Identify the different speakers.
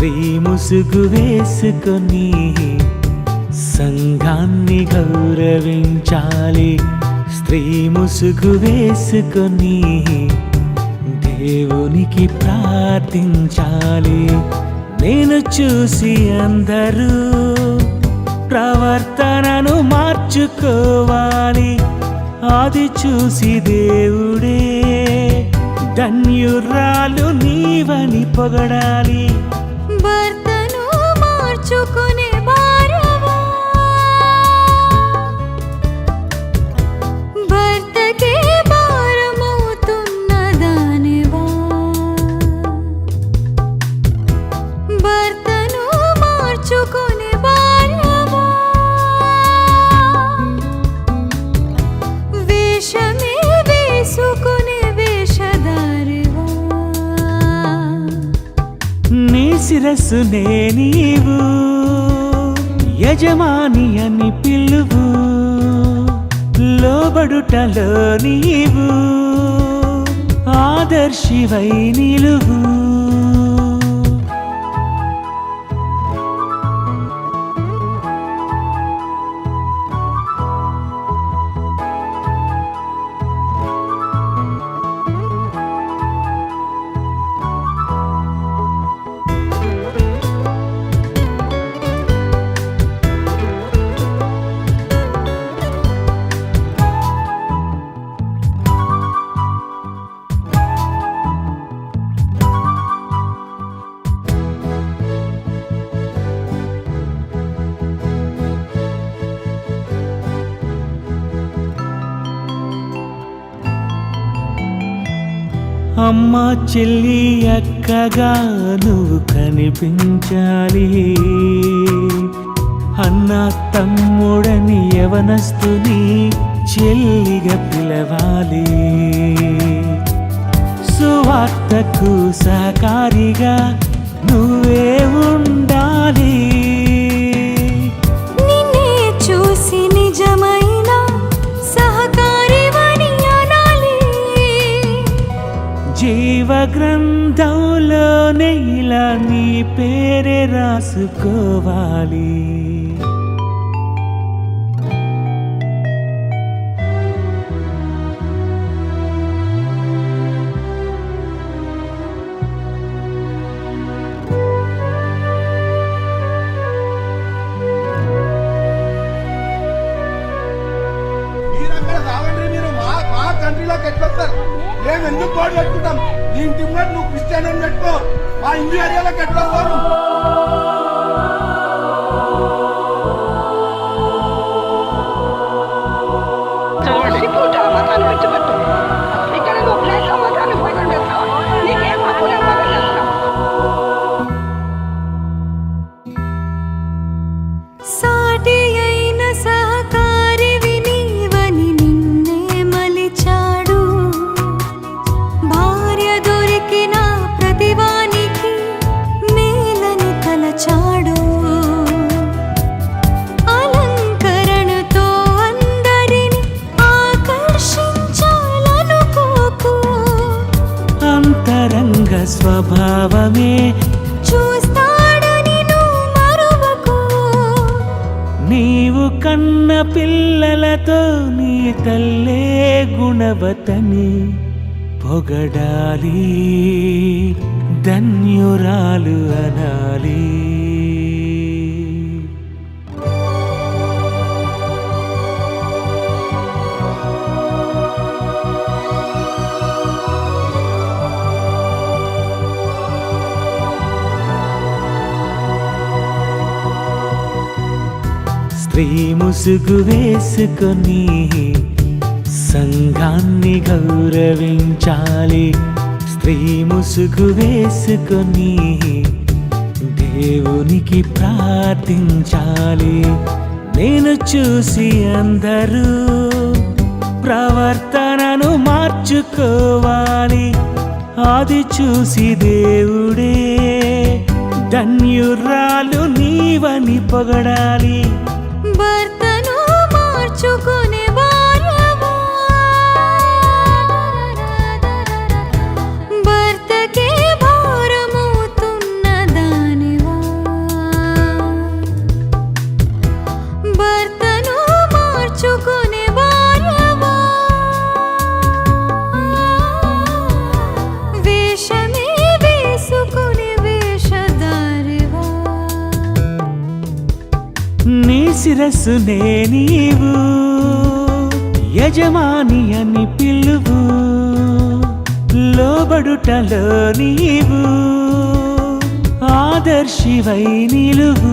Speaker 1: స్త్రీ ముసుగు వేసుకొని సంఘాన్ని గౌరవించాలి. స్త్రీ ముసుగు వేసుకొని దేవునికి ప్రార్థించాలి. నేను చూసి అందరూ ప్రవర్తనను మార్చుకోవాలి. అది చూసి దేవుడే ధన్యురాలు నీవని పొగడాలి.
Speaker 2: భర్తను మార్చుకునే భార్యవా, భర్తకే భారమవుతున్న దానివా. భర్తను మార్చుకునే భార్యవా, వేషమే వేసుకునే వేషధారివా.
Speaker 1: నీ శిరస్సునే నీవు యజమాని అని పిలువు. లోబడుటలో నీవు ఆదర్శివై నిలువు. అమ్మ చెల్లి అక్కగా నువ్వు కనిపించాలి. అన్న తమ్ముడని యవనస్తుని చెల్లిగా పిలవాలి. సువార్తకు సహకారిగా నువ్వే ఉండాలి.
Speaker 2: నిన్నే చూసి నిజమైన సహకారివని అనాలి.
Speaker 1: జీవ గ్రంథంలోనే ఇలా నీ పేరే రాసుకోవాలి.
Speaker 3: మా కంట్రీలోకి ఎట్లా వస్తారు? మేము ఎందుకు గోడ పెట్టుకుంటాం? నీ ఇంటి ముందు నువ్వు క్రిస్టియన్ అని పెట్టుకో. మా హిందూ ఏరియాలోకి ఎట్లా వస్తారు?
Speaker 2: సాటి అయిన సహకారివి నీవని నిన్నే మలిచాడు. భార్య దొరికిన ప్రతివానికి మేలని తలచాడు. అలంకరణతో అందరిని ఆకర్షించాలనుకోకు.
Speaker 1: అంతరంగ స్వభావమే
Speaker 2: చూస్తాడని నువ్వు మరువకు.
Speaker 1: నీవు కన్న పిల్లలతో నీ తల్లే గుణవతని పొగడాలి. ధన్యురాలు అనాలి. స్త్రీ ముసుగు వేసుకొని సంఘాన్ని గౌరవించాలి. స్త్రీ ముసుగు వేసుకొని దేవునికి ప్రార్థించాలి. నేను చూసి అందరూ ప్రవర్తనను మార్చుకోవాలి. అది చూసి దేవుడే ధన్యురాలు నీవని పొగడాలి.
Speaker 2: భర్తను మార్చుకునే భార్యవా, భర్తకే భారమవుతున్న దానివా.
Speaker 1: శిరస్సునే నీవు యజమాని అని పిలువు లోబడుటలో నీవు ఆదర్శివై నిలువు